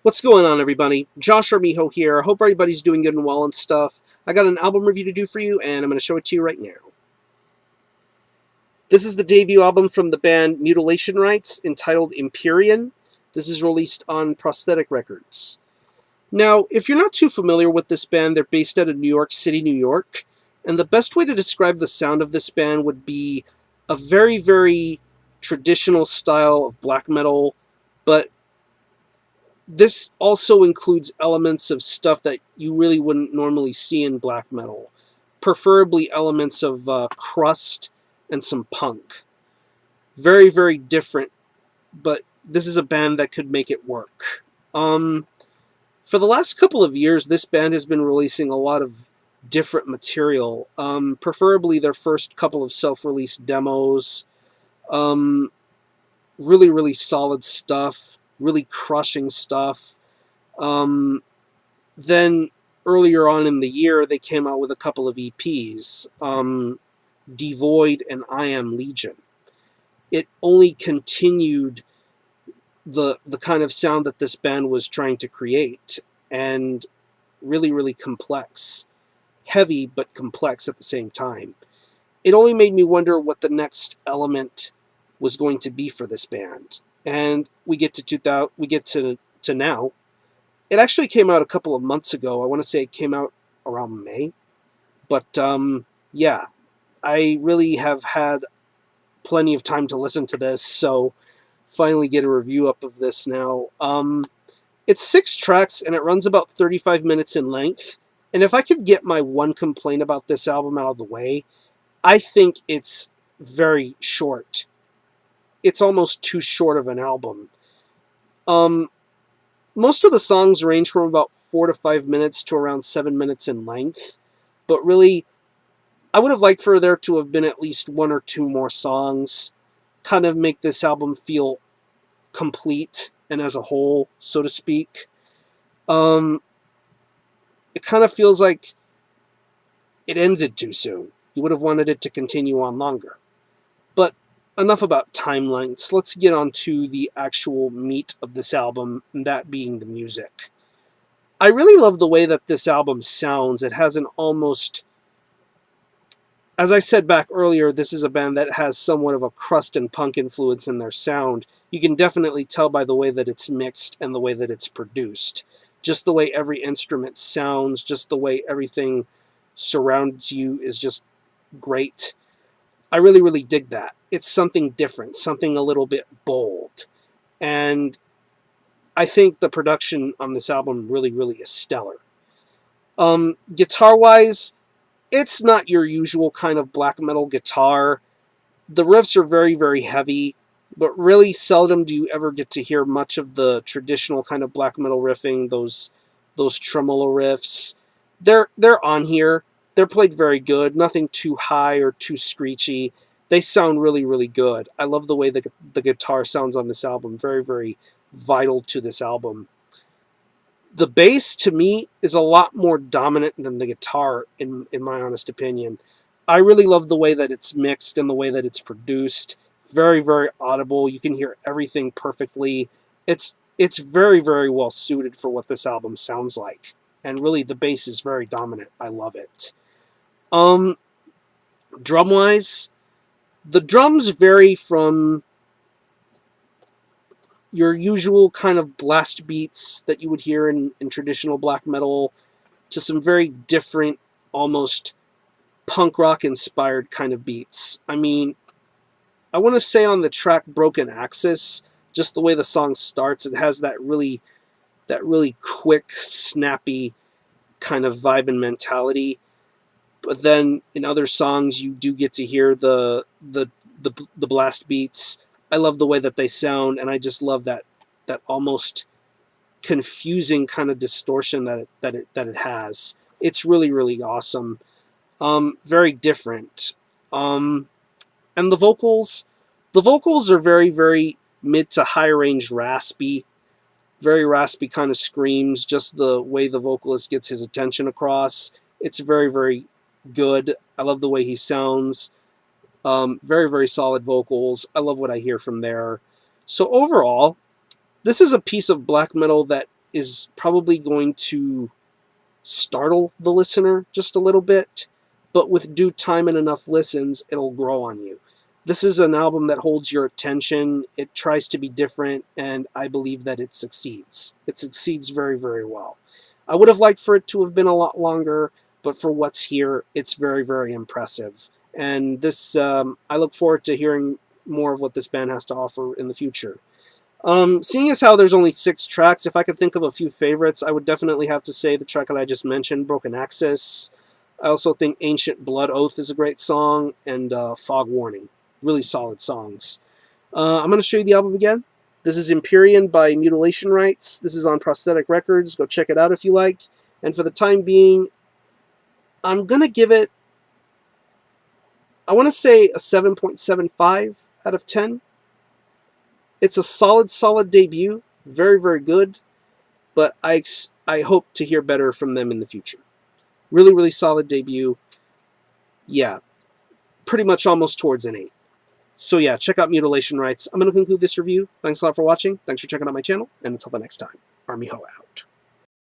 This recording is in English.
What's going on, everybody? Josh Armijo here. I hope everybody's doing good and well and stuff. I got an album review to do for you, and I'm going to show it to you right now. This is the debut album from the band Mutilation Rites, entitled Empyrean. This is released on Prosthetic Records. Now, if you're not too familiar with this band, they're based out of New York City, New York, and the best way to describe the sound of this band would be a very, very traditional style of black metal, but this also includes elements of stuff that you really wouldn't normally see in black metal, preferably elements of crust and some punk. Very, very different, but this is a band that could make it work. For the last couple of years, this band has been releasing a lot of different material, preferably their first couple of self-released demos. Really, really solid stuff. Really crushing stuff. Then earlier on in the year, they came out with a couple of EPs, Devoid and I Am Legion. It only continued the kind of sound that this band was trying to create, and really, really complex. Heavy, but complex at the same time. It only made me wonder what the next element was going to be for this band. And we get to now. It actually came out a couple of months ago. I want to say it came out around May. But yeah, I really have had plenty of time to listen to this, so finally get a review up of this now. It's 6 tracks, and it runs about 35 minutes in length. And if I could get my one complaint about this album out of the way, I think it's very short. It's almost too short of an album. Most of the songs range from about 4 to 5 minutes to around 7 minutes in length. But really, I would have liked for there to have been at least 1 or 2 more songs. Kind of make this album feel complete and as a whole, so to speak. It kind of feels like it ended too soon. You would have wanted it to continue on longer. But enough about timelines. Let's get on to the actual meat of this album, and that being the music. I really love the way that this album sounds. It has an almost... As I said back earlier, this is a band that has somewhat of a crust and punk influence in their sound. You can definitely tell by the way that it's mixed and the way that it's produced. Just the way every instrument sounds, just the way everything surrounds you is just great. I really, really dig that. It's something different, something a little bit bold. And I think the production on this album really, really is stellar. Guitar-wise, it's not your usual kind of black metal guitar. The riffs are very, very heavy, but really seldom do you ever get to hear much of the traditional kind of black metal riffing, those tremolo riffs. They're on here. They're played very good, nothing too high or too screechy. They sound really, really good. I love the way the guitar sounds on this album. Very, very vital to this album. The bass, to me, is a lot more dominant than the guitar, in my honest opinion. I really love the way that it's mixed and the way that it's produced. Very, very audible. You can hear everything perfectly. It's very, very well suited for what this album sounds like. And really, the bass is very dominant. I love it. Drum-wise, the drums vary from your usual kind of blast beats that you would hear in traditional black metal to some very different, almost punk rock inspired kind of beats. I mean, I want to say on the track Broken Axis, just the way the song starts, it has that really quick, snappy kind of vibe and mentality. But then in other songs, you do get to hear the blast beats. I love the way that they sound, and I just love that almost confusing kind of distortion that it has. It's really, really awesome. Very different. And the vocals are very, very mid to high range raspy. Very raspy kind of screams, just the way the vocalist gets his attention across. It's very, very good. I love the way he sounds. Very, very solid vocals. I love what I hear from there. So overall, this is a piece of black metal that is probably going to startle the listener just a little bit, but with due time and enough listens, it'll grow on you. This is an album that holds your attention. It tries to be different, and I believe that it succeeds. It succeeds very, very well. I would have liked for it to have been a lot longer, but for what's here, it's very, very impressive. And this, I look forward to hearing more of what this band has to offer in the future. Seeing as how there's only 6 tracks, if I could think of a few favorites, I would definitely have to say the track that I just mentioned, Broken Axis. I also think Ancient Blood Oath is a great song, and Fog Warning. Really solid songs. I'm going to show you the album again. This is Empyrean by Mutilation Rites. This is on Prosthetic Records. Go check it out if you like. And for the time being, I'm going to give it, I want to say a 7.75 out of 10. It's a solid debut. Very, very good. But I hope to hear better from them in the future. Really, really solid debut. Yeah, pretty much almost towards an 8. So yeah, check out Mutilation Rites. I'm going to conclude this review. Thanks a lot for watching. Thanks for checking out my channel. And until the next time, Army Ho out.